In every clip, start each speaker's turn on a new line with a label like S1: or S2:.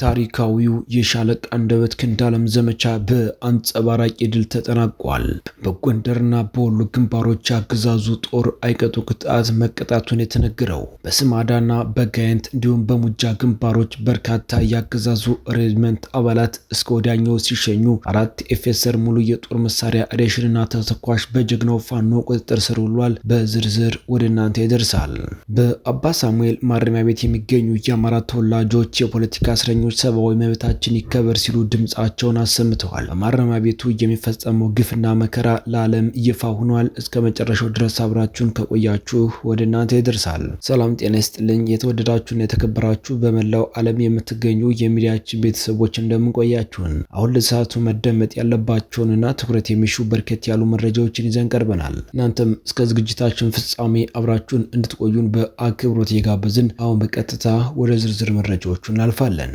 S1: ታሪካዊው የሻለቃ አንደበት ክንዳለም ዘመቻ በአንጸባራቂ ድል ተጠናቋል። በጎንደርና በወሎ ግንባሮች አገዛዙ ጦር አይቀጡ ቅጣት መቀጣቱን የተነገረው በስማዳና በጋይንት እንዲሁም በሙጃ ግንባሮች በርካታ ያገዛዙ ሬጅመንት አባላት እስከ ወዲያኛው ሲሸኙ 4 ኤፌሰር ሙሉ የጦር መሳሪያ ሬሽንና ተተኳሽ በጀግናው ፋኖ ቁጥጥር ስር ውሏል። በዝርዝር ወደ እናንተ ይደርሳል። በአባ ሳሙኤል ማረሚያ ቤት የሚገኙ የአማራ ተወላጆች የፖለቲካ እስረኞች ሰብአዊ መብታችን ይከበር ሲሉ ድምጻቸውን አሰምተዋል። በማረሚያ ቤቱ የሚፈጸመው ግፍና መከራ ለዓለም ይፋ ሆኗል። እስከ መጨረሻው ድረስ አብራችሁን ከቆያችሁ ወደ እናንተ ይደርሳል። ሰላም ጤና ይስጥልኝ። የተወደዳችሁና የተከበራችሁ በመላው ዓለም የምትገኙ የሚዲያችን ቤተሰቦች እንደምንቆያችሁን አሁን ለሰዓቱ መደመጥ ያለባቸውንና ትኩረት የሚሹ በርከት ያሉ መረጃዎችን ይዘን ቀርበናል። እናንተም እስከ ዝግጅታችን ፍጻሜ አብራችሁን እንድትቆዩን በአክብሮት እየጋበዝን አሁን በቀጥታ ወደ ዝርዝር መረጃዎቹ እናልፋለን።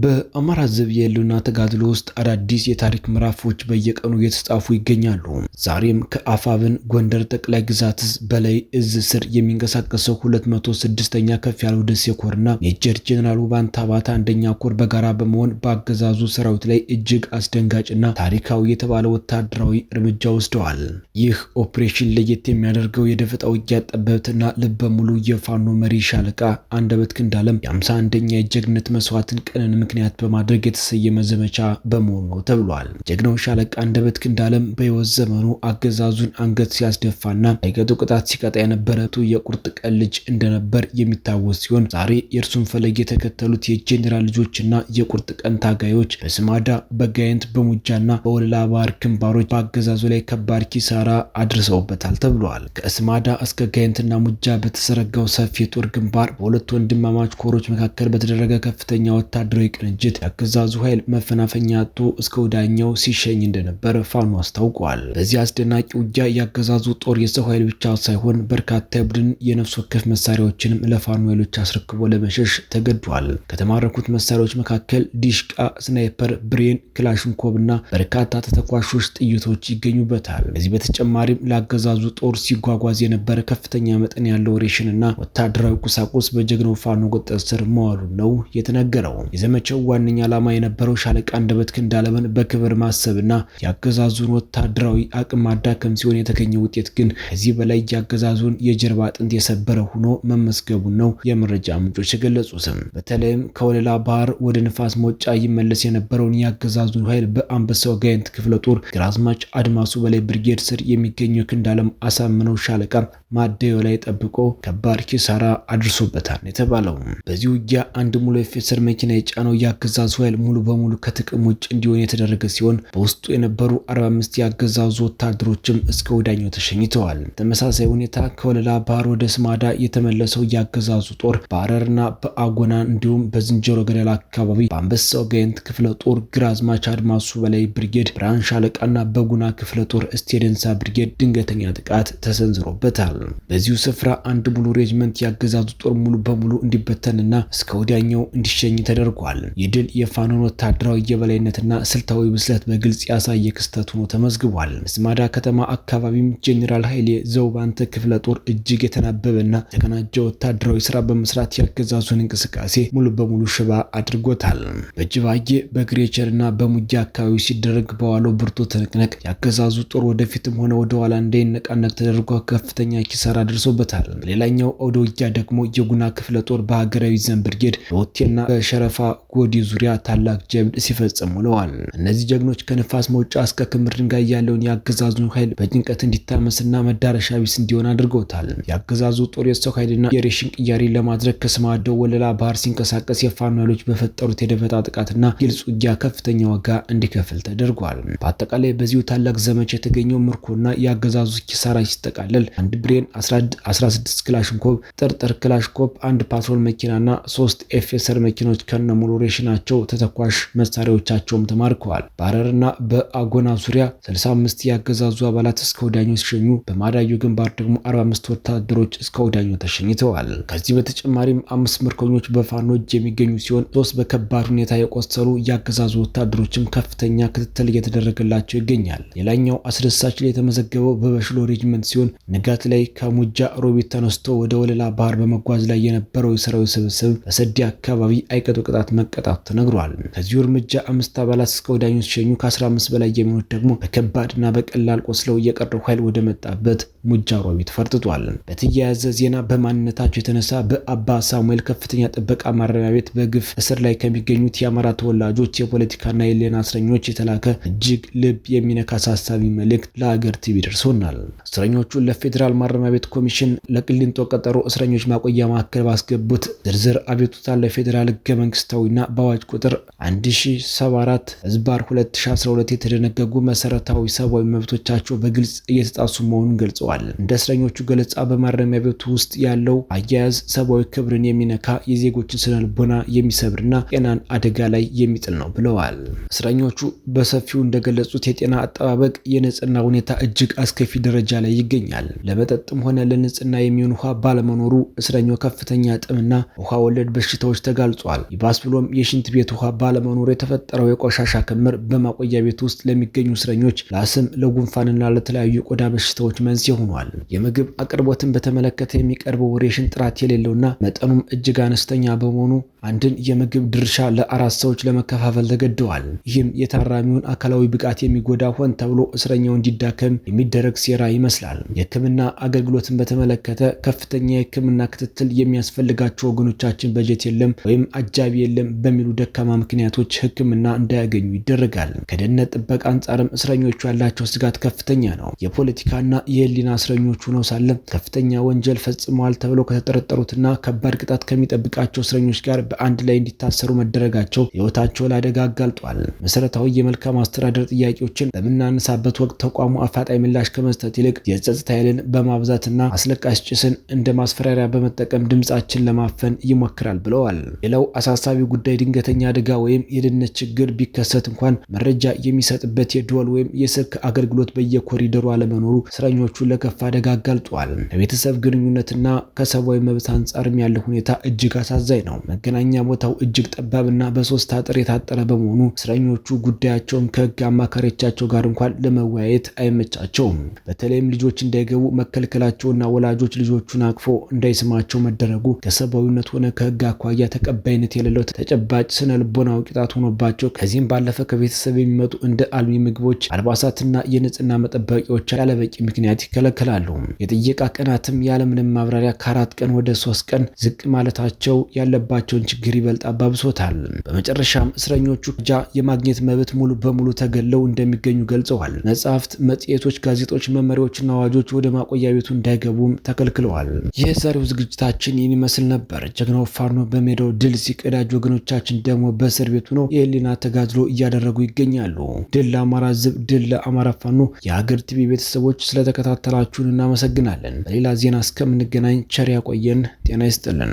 S1: በአማራ ሕዝብ የህልውና ተጋድሎ ውስጥ አዳዲስ የታሪክ ምዕራፎች በየቀኑ እየተጻፉ ይገኛሉ። ዛሬም ከአፋብን ጎንደር ጠቅላይ ግዛት በላይ እዝ ስር የሚንቀሳቀሰው 206ኛ ከፍ ያለው ደሴ ኮርና ሜጀር ጄኔራል ውባንታ ባታ አንደኛ ኮር በጋራ በመሆን በአገዛዙ ሰራዊት ላይ እጅግ አስደንጋጭና ታሪካዊ የተባለ ወታደራዊ እርምጃ ወስደዋል። ይህ ኦፕሬሽን ለየት የሚያደርገው የደፈጣ ውጊያ ጠበብትና ልበ ሙሉ የፋኖ መሪ ሻለቃ አንደበት ክንዳለም የ51ኛ የጀግንነት መስዋዕትን ቀንን ምክንያት በማድረግ የተሰየመ ዘመቻ በመሆኑ ነው ተብሏል። ጀግናው ሻለቃ አንደበት ክንዳለም በሕይወት ዘመኑ አገዛዙን አንገት ሲያስደፋና አይቀጡ ቅጣት ሲቀጣ የነበረቱ የቁርጥ ቀን ልጅ እንደነበር የሚታወስ ሲሆን ዛሬ የእርሱን ፈለግ የተከተሉት የጄኔራል ልጆችና የቁርጥ ቀን ታጋዮች በስማዳ በጋይንት በሙጃና በወለላ ባህር ግንባሮች በአገዛዙ ላይ ከባድ ኪሳራ አድርሰውበታል ተብሏል። ከስማዳ እስከ ጋይንትና ሙጃ በተሰረጋው ሰፊ የጦር ግንባር በሁለት ወንድማማች ኮሮች መካከል በተደረገ ከፍተኛ ወታደራዊ ቅንጅት የአገዛዙ ኃይል መፈናፈኛ አጥቶ እስከ ወዳኛው ሲሸኝ እንደነበር ፋኖ አስታውቋል። በዚህ አስደናቂ ውጊያ የአገዛዙ ጦር የሰው ኃይል ብቻ ሳይሆን በርካታ የቡድን የነፍስ ወከፍ መሳሪያዎችንም ለፋኖ ኃይሎች አስረክቦ ለመሸሽ ተገዷል። ከተማረኩት መሳሪያዎች መካከል ዲሽቃ፣ ስናይፐር፣ ብሬን፣ ክላሽንኮቭና በርካታ ተተኳሾች ጥይቶች ይገኙበታል። ከዚህ በተጨማሪም ለአገዛዙ ጦር ሲጓጓዝ የነበረ ከፍተኛ መጠን ያለው ሬሽንና ወታደራዊ ቁሳቁስ በጀግናው ፋኖ ቁጥጥር ስር መዋሉ ነው የተነገረው። የዘመቻው ዋነኛ ዓላማ የነበረው ሻለቃ አንደበት ክንዳለምን በክብር ማሰብና የአገዛዙን ወታደራዊ አቅም ማዳከም ሲሆን የተገኘው ውጤት ግን ከዚህ በላይ የአገዛዙን የጀርባ አጥንት የሰበረ ሆኖ መመስገቡን ነው የመረጃ ምንጮች የገለጹትም። በተለይም ከወለላ ባህር ወደ ንፋስ መውጫ ይመለስ የነበረውን የአገዛዙን ኃይል በአንበሳው ጋይንት ክፍለ ጦር ግራዝማች አድማሱ በላይ ብርጌድ ስር የሚገኘው ክንዳለም አሳምነው ሻለቃ ማደያው ላይ ጠብቆ ከባድ ኪሳራ አድርሶበታል የተባለው። በዚህ ውጊያ አንድ ሙሉ ኤፌሰር መኪና የጫነው የአገዛዙ ኃይል ሙሉ በሙሉ ከጥቅም ውጭ እንዲሆን የተደረገ ሲሆን በውስጡ የነበሩ 45 የአገዛዙ ወታደሮችም እስከ ወዳኛው ተሸኝተዋል። ተመሳሳይ ሁኔታ ከወለላ ባህር ወደ ስማዳ የተመለሰው የአገዛዙ ጦር በአረርና በአጎና እንዲሁም በዝንጀሮ ገደላ አካባቢ በአንበሳው ጋይንት ክፍለ ጦር ግራዝማች አድማሱ በላይ ብርጌድ፣ ብርሃን ሻለቃና በጉና ክፍለ ጦር ስቴደንሳ ብርጌድ ድንገተኛ ጥቃት ተሰንዝሮበታል። በዚሁ ስፍራ አንድ ሙሉ ሬጅመንት የአገዛዙ ጦር ሙሉ በሙሉ እንዲበተንና እስከ ወዲያኛው እንዲሸኝ ተደርጓል። ይህ ድል የፋኖን ወታደራዊ የበላይነትና ስልታዊ ብስለት በግልጽ ያሳየ ክስተት ሆኖ ተመዝግቧል። በስማዳ ከተማ አካባቢም ጄኔራል ኃይሌ ዘውባንተ ክፍለ ጦር እጅግ የተናበበና የተቀናጀ ወታደራዊ ስራ በመስራት የአገዛዙን እንቅስቃሴ ሙሉ በሙሉ ሽባ አድርጎታል። በጅባዬ በግሬቸርና በሙጃ አካባቢ ሲደረግ በዋለው ብርቱ ትንቅንቅ የአገዛዙ ጦር ወደፊትም ሆነ ወደኋላ እንዳይነቃነቅ ተደርጎ ከፍተኛ ኪሳራ ደርሶበታል። በሌላኛው አውደ ውጊያ ደግሞ የጉና ክፍለ ጦር በሀገራዊ ዘን ብርጌድ በወቴና በሸረፋ ጎዲ ዙሪያ ታላቅ ጀብድ ሲፈጽሙ ውለዋል። እነዚህ ጀግኖች ከንፋስ መውጫ እስከ ክምር ድንጋይ ያለውን የአገዛዙን ኃይል በጭንቀት እንዲታመስና መዳረሻ ቢስ እንዲሆን አድርገውታል። የአገዛዙ ጦር የሰው ኃይልና የሬሽን ቅያሪ ለማድረግ ከስማዳው ወለላ ባህር ሲንቀሳቀስ የፋኖ ኃይሎች በፈጠሩት የደፈጣ ጥቃትና ግልጽ ውጊያ ከፍተኛ ዋጋ እንዲከፍል ተደርጓል። በአጠቃላይ በዚሁ ታላቅ ዘመቻ የተገኘው ምርኮና የአገዛዙ ኪሳራ ሲጠቃለል አንድ ብሬን፣ 16 ክላሽንኮቭ፣ ጥርጥር ክላሽንኮቭ፣ አንድ ፓትሮል መኪናና 3 ኤፌሰር መኪኖች ከነሙሉ ሬሽናቸው ተተኳሽ መሳሪያዎቻቸውም ተማርከዋል። በአረርና በአጎና ዙሪያ 65 የአገዛዙ አባላት እስከ ወዳኛው ሲሸኙ በማዳዩ ግንባር ደግሞ 45 ወታደሮች እስከ ወዳኛው ተሸኝተዋል። ከዚህ በተጨማሪም 5 ምርኮኞች በፋኖ እጅ የሚገኙ ሲሆን 3 በከባድ ሁኔታ የቆሰሉ የአገዛዙ ወታደሮችም ከፍተኛ ክትትል እየተደረገላቸው ይገኛል። ሌላኛው አስደሳች ላይ የተመዘገበው በበሽሎ ሬጅመንት ሲሆን ንጋት ላይ ከሙጃ ሮቢት ተነስቶ ወደ ወለላ ባህር በመጓዝ ላይ የነበረው የሰራዊት ስብስብ በሰዲ አካባቢ አይቀጡ ቅጣት ቅጣት መቀጣቱ ተነግሯል። ከዚሁ እርምጃ 5 አባላት እስከ ወዲያኛው ሲሸኙ ከ15 በላይ የሚሆኑት ደግሞ በከባድና በቀላል ቆስለው የቀረው ኃይል ወደ መጣበት ሙጃ ሮቢት ፈርጥቷል። በተያያዘ ዜና በማንነታቸው የተነሳ በአባ ሳሙኤል ከፍተኛ ጥበቃ ማረሚያ ቤት በግፍ እስር ላይ ከሚገኙት የአማራ ተወላጆች የፖለቲካና የሌና እስረኞች የተላከ እጅግ ልብ የሚነካ አሳሳቢ መልእክት ለሀገር ቲቪ ደርሶናል። እስረኞቹ ለፌዴራል ማረሚያ ቤት ኮሚሽን ለቅሊንጦ ቀጠሮ እስረኞች ማቆያ ማዕከል ባስገቡት ዝርዝር አቤቱታ ለፌዴራል ህገ መንግስታዊና በአዋጅ ቁጥር 1074/2012 የተደነገጉ መሰረታዊ ሰብአዊ መብቶቻቸው በግልጽ እየተጣሱ መሆኑን ገልጸዋል። እንደ እስረኞቹ ገለጻ በማረሚያ ቤቱ ውስጥ ያለው አያያዝ ሰብአዊ ክብርን የሚነካ የዜጎችን ስነልቦና የሚሰብርና ጤናን አደጋ ላይ የሚጥል ነው ብለዋል። እስረኞቹ በሰፊው እንደገለጹት የጤና አጠባበቅ የንጽህና ሁኔታ እጅግ አስከፊ ደረጃ ላይ ይገኛል። ለመጠጥም ሆነ ለንጽህና የሚሆን ውሃ ባለመኖሩ እስረኛው ከፍተኛ ጥምና ውሃ ወለድ በሽታዎች ተጋልጿል። ይባስ ብሎም የሽንት ቤት ውሃ ባለመኖሩ የተፈጠረው የቆሻሻ ክምር በማቆያ ቤት ውስጥ ለሚገኙ እስረኞች ለአስም፣ ለጉንፋንና ለተለያዩ የቆዳ በሽታዎች መንስኤ ሆኗል። የምግብ አቅርቦትን በተመለከተ የሚቀርበው ሬሽን ጥራት የሌለውና መጠኑም እጅግ አነስተኛ በመሆኑ አንድን የምግብ ድርሻ ለ4 ሰዎች ለመከፋፈል ተገደዋል። ይህም የታራሚውን አካላዊ ብቃት የሚጎዳ ሆን ተብሎ እስረኛው እንዲዳከም የሚደረግ ሴራ ይመስላል። የሕክምና አገልግሎትን በተመለከተ ከፍተኛ የሕክምና ክትትል የሚያስፈልጋቸው ወገኖቻችን በጀት የለም ወይም አጃቢ የለም በሚሉ ደካማ ምክንያቶች ሕክምና እንዳያገኙ ይደረጋል። ከደህንነት ጥበቃ አንጻርም እስረኞቹ ያላቸው ስጋት ከፍተኛ ነው። የፖለቲካና የህሊና እስረኞቹ ነው ሳለ ከፍተኛ ወንጀል ፈጽመዋል ተብለው ከተጠረጠሩትና ከባድ ቅጣት ከሚጠብቃቸው እስረኞች ጋር በአንድ ላይ እንዲታሰሩ መደረጋቸው ህይወታቸው ለአደጋ አጋልጧል። መሰረታዊ የመልካም አስተዳደር ጥያቄዎችን በምናነሳበት ወቅት ተቋሙ አፋጣኝ ምላሽ ከመስጠት ይልቅ የጸጥታ ኃይልን በማብዛትና አስለቃሽ ጭስን እንደ ማስፈራሪያ በመጠቀም ድምጻችን ለማፈን ይሞክራል ብለዋል። ሌላው አሳሳቢ ጉዳይ ድንገተኛ አደጋ ወይም የደህንነት ችግር ቢከሰት እንኳን መረጃ የሚሰጥበት የደወል ወይም የስልክ አገልግሎት በየኮሪደሩ አለመኖሩ እስረኞቹ ለከፋ አደጋ አጋልጧል። ከቤተሰብ ግንኙነትና ከሰብአዊ መብት አንጻርም ያለው ሁኔታ እጅግ አሳዛኝ ነው። መገናኛ ቦታው እጅግ ጠባብና በ3 አጥር የታጠረ በመሆኑ እስረኞቹ ጉዳያቸውን ከህግ አማካሪዎቻቸው ጋር እንኳን ለመወያየት አይመቻቸውም። በተለይም ልጆች እንዳይገቡ መከልከላቸውና ወላጆች ልጆቹን አቅፎ እንዳይስማቸው መደረጉ ከሰብአዊነት ሆነ ከህግ አኳያ ተቀባይነት የሌለው ተጨባጭ ስነ ልቦናዊ ቅጣት ሆኖባቸው ከዚህም ባለፈ ከቤተሰብ የሚመጡ እንደ አልሚ ምግቦች፣ አልባሳትና የንጽህና መጠበቂያዎች ያለበቂ ምክንያት ይከለከላሉ። የጥየቃ ቀናትም ያለምንም ማብራሪያ ከ4 ቀን ወደ 3 ቀን ዝቅ ማለታቸው ያለባቸውን ችግር ይበልጥ አባብሶታል። በመጨረሻም እስረኞቹ የማግኘት መብት ሙሉ በሙሉ ተገለው እንደሚገኙ ገልጸዋል። መጽሐፍት፣ መጽሔቶች፣ ጋዜጦች፣ መመሪያዎችና አዋጆች ወደ ማቆያ ቤቱ እንዳይገቡም ተከልክለዋል። የዛሬው ዝግጅታችን ይህን ይመስል ነበር። ጀግናው ፋኖ በሜዳው ድል ሲቀዳጅ፣ ወገኖቻችን ደግሞ በእስር ቤቱ ነው የህሊና ተጋድሎ እያደረጉ ይገኛሉ። ድል ለአማራ ሕዝብ፣ ድል ለአማራ ፋኖ። የሀገር ቲቪ ቤተሰቦች ስለተከታተላችሁን እናመሰግናለን። በሌላ ዜና እስከምንገናኝ ቸር ያቆየን። ጤና ይስጥልን።